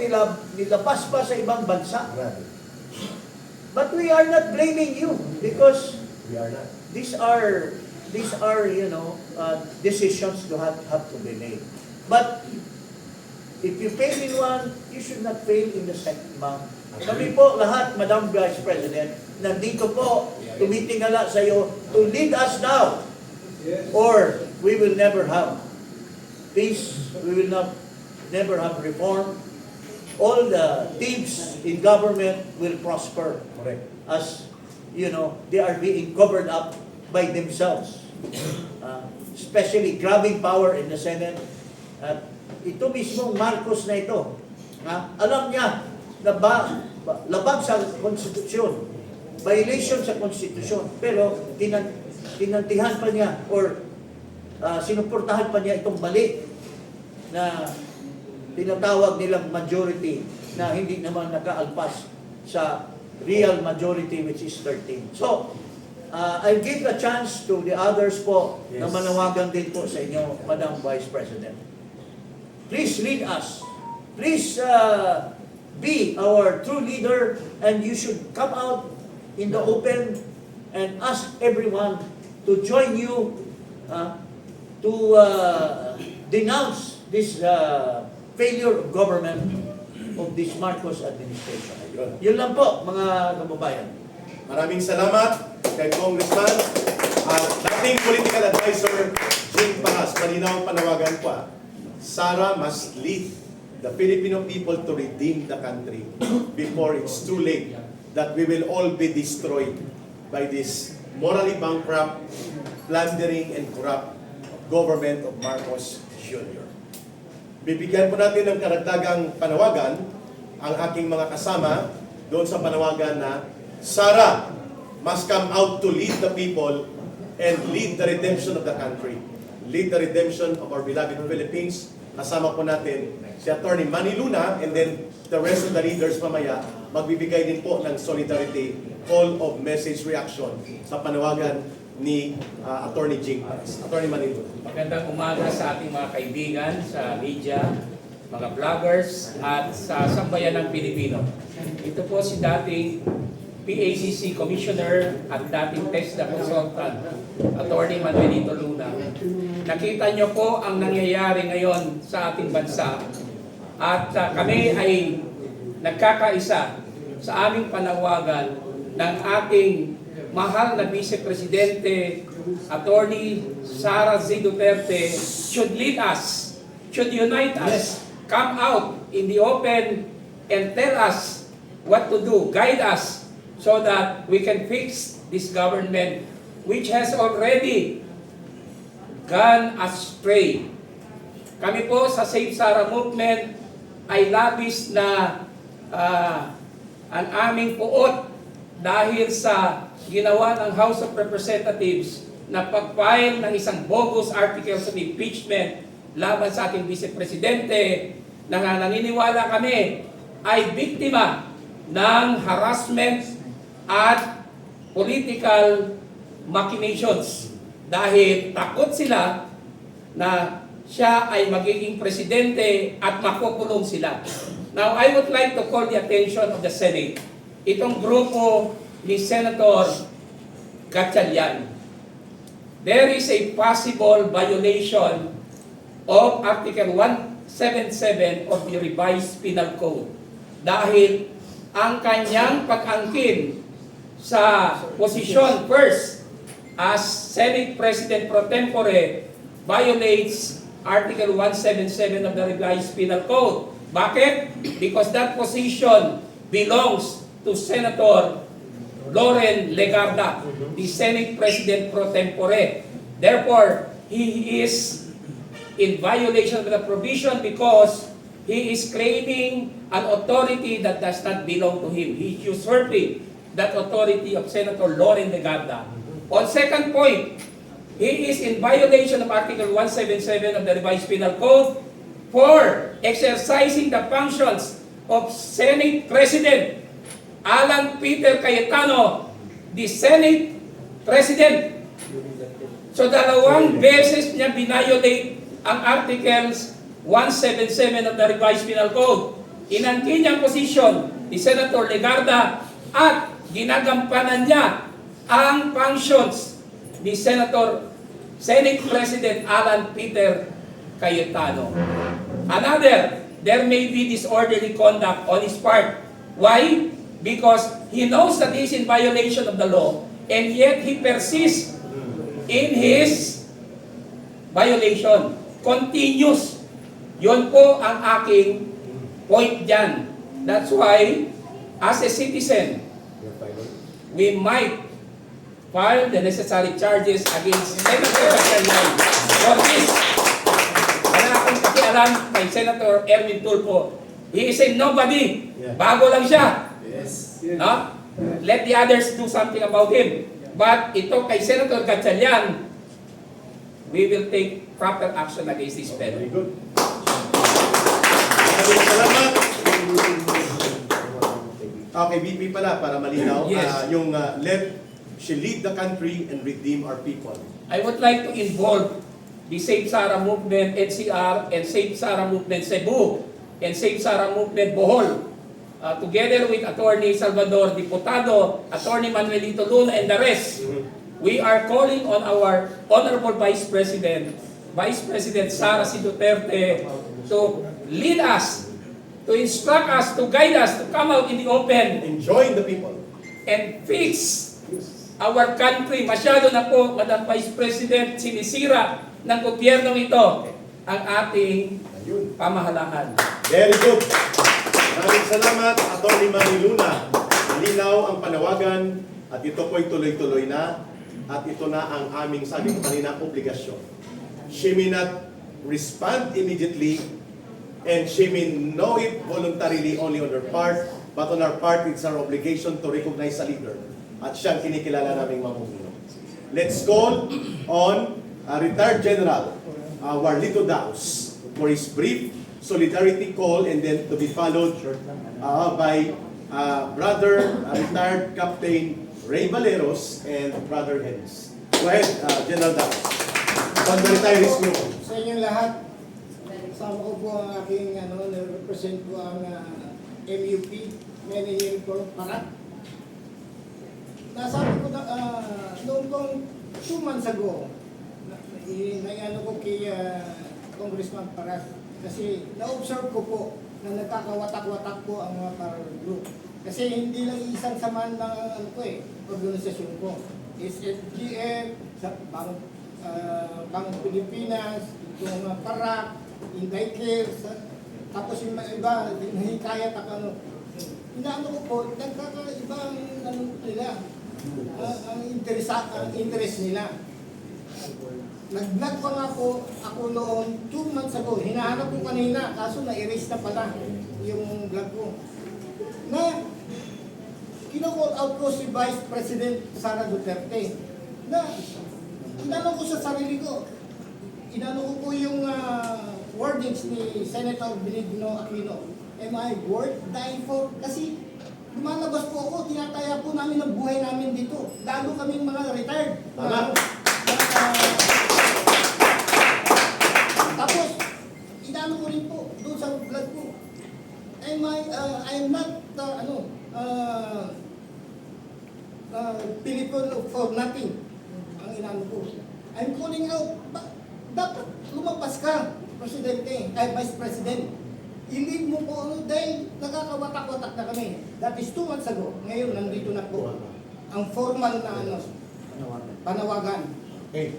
nilabas pa sa ibang bansa. But we are not blaming you because We are not. these are decisions to have to be made. But if you fail in one, you should not fail in the second, ma'am. Kami po lahat, Madam Vice President, nandito po, tumitingala sa iyo to lead us now, or we will never have peace, we will never have reform. All the teams in government will prosper. Correct. As they are being covered up by themselves. Especially grabbing power in the Senate. At ito mismong Marcos na ito, alam niya na labag sa konstitusyon, violation sa konstitusyon, pero tinantihan pa niya or sinuportahan pa niya itong mali na tinatawag nilang majority na hindi naman nakaalpas sa real majority, which is 13. So, I'll give a chance to the others po na manawagan din po sa inyo, Madam Vice President. Please lead us. Please be our true leader, and you should come out in the open and ask everyone to join you to denounce this failure of government of this Marcos administration. Yun lang po, mga kababayan. Maraming salamat kay Congressman at dating political advisor Jing Paras. Malinaw ang panawagan pa. Sara must lead the Filipino people to redeem the country before it's too late that we will all be destroyed by this morally bankrupt, plundering and corrupt government of Marcos Jr. Bibigyan po natin ng karagdagang panawagan ang aking mga kasama doon sa panawagan na Sara must come out to lead the people and lead the redemption of the country. Lead the redemption of our beloved Philippines. Kasama po natin si Attorney Manny Luna, and then the rest of the leaders mamaya magbibigay din po ng solidarity call of message reaction sa panawagan ni Attorney Jing Paras. Attorney Manny Luna. Magandang umaga sa ating mga kaibigan sa media, mga vloggers, at sa sambayan ng Pilipino. Ito po si dating PACC Commissioner at dating TESDA Consultant, Attorney Manuelito Luna. Nakita niyo po ang nangyayari ngayon sa ating bansa at kami ay nagkakaisa sa aming panawagan ng ating mahal na Vice Presidente, Attorney Sara Z. Duterte, should lead us, should unite us, come out in the open and tell us what to do, guide us, so that we can fix this government which has already gone astray. Kami po sa Save Sara Movement ay labis na ang aming puot dahil sa ginawa ng House of Representatives na pag-file ng isang bogus articles of impeachment laban sa ating Vice Presidente na naniniwala kami ay biktima ng harassment at political machinations dahil takot sila na siya ay magiging presidente at makukulong sila. Now, I would like to call the attention of the Senate. Itong grupo ni Senator Gatchalian. There is a possible violation of Article 177 of the Revised Penal Code dahil ang kanyang pag-angkin sa posisyon first as Senate President pro tempore violates Article 177 of the Revised Penal Code. Bakit? Because that position belongs to Senator Loren Legarda, the Senate President pro tempore. Therefore, he is in violation of the provision because he is claiming an authority that does not belong to him. He is usurping that authority of Senator Loren Legarda. On second point, he is in violation of Article 177 of the Revised Penal Code for exercising the functions of Senate President Alan Peter Cayetano, the Senate President. So dalawang beses niya binayolate ang Articles 177 of the Revised Penal Code. inangkin niyang posisyon ni Senator Legarda at ginagampanan niya ang functions ni Senate President Alan Peter Cayetano. Another, there may be disorderly conduct on his part. Why? Because he knows that he is in violation of the law and yet he persists in his violation. Continuous. Yun po ang aking point dyan. That's why, as a citizen, we might file the necessary charges against Senator Gatchalian for this. Wala akong pakialam kay Senator Erwin Tulfo. He is a nobody. Bago lang siya. Yes. No? Let the others do something about him. But ito kay Senator Gatchalian, we will take proper action against this fellow. Very good. Maraming salamat. Okay, BP pala para malinaw. Yes. Let she lead the country and redeem our people. I would like to involve the Save Sara Movement NCR and Save Sara Movement Cebu and Save Sara Movement Bohol. Together with Attorney Salvador Diputado, Attorney Manuelito Luna and the rest, we are calling on our Honorable Vice President Sara C. Duterte to lead us, to instruct us, to guide us, to come out in the open Enjoying the people. and fix our country. Masyado na po, Madam Vice President, sinisira ng gobyernong ito ang ating Ayun. pamahalaan. Very good. Maraming salamat, Atty. Manny Luna. Malinaw ang panawagan at ito po'y tuloy-tuloy na at ito na ang aming, sabi ko kanina, obligasyon. She may not respond immediately and she may know it voluntarily only on her part, but on our part, it's our obligation to recognize a leader. At siyang kinikilala naming mamumuno. Let's call on retired General Warlito Daos for his brief solidarity call and then to be followed by Brother Retired Captain Ray Valeros and Brother Hennis. Go ahead, General Daos. On the retirees group. Sa inyong lahat, kasama ko po ang aking represent po ang MUP, Many Uniform Parat. Nasabi ko na, noong pong 2 months ago, naiano ko kay Congressman Parat kasi na-observe ko po na nagkakawatak-watak po ang mga parallel group. Kasi hindi lang isang samahan ng organisasyon ko. SFGM, Bangong Pilipinas, yung mga Parak, Inday Cares, tapos yung mga iba, hikayat at inaano ko po, nagkakaiba ang nila, ang interest nila. Nag-vlog pa nga po ako noon 2 months ago. Hinahanap ko kanina, kaso na-erase na pala yung vlog ko. Na, kino-call out ko si Vice President Sara Duterte. Na, inano ko sa sarili ko. Inano ko po yung wordings ni Senator Benigno Aquino. Am I worth dying for? Kasi lumalabas po ako, tinataya po namin ang buhay namin dito. Lalo kaming mga retired. Tama. Tapos, inano ko rin po doon sa vlog ko. I am not, Pilipino for nothing. Ang inano ko. I'm calling out, dapat lumabas ka, Presidente, Vice President. Hindi mo po dahil nakakawatak-watak na kami. That is 2 months ago. Ngayon, nandito na po ang formal na panawagan. Okay.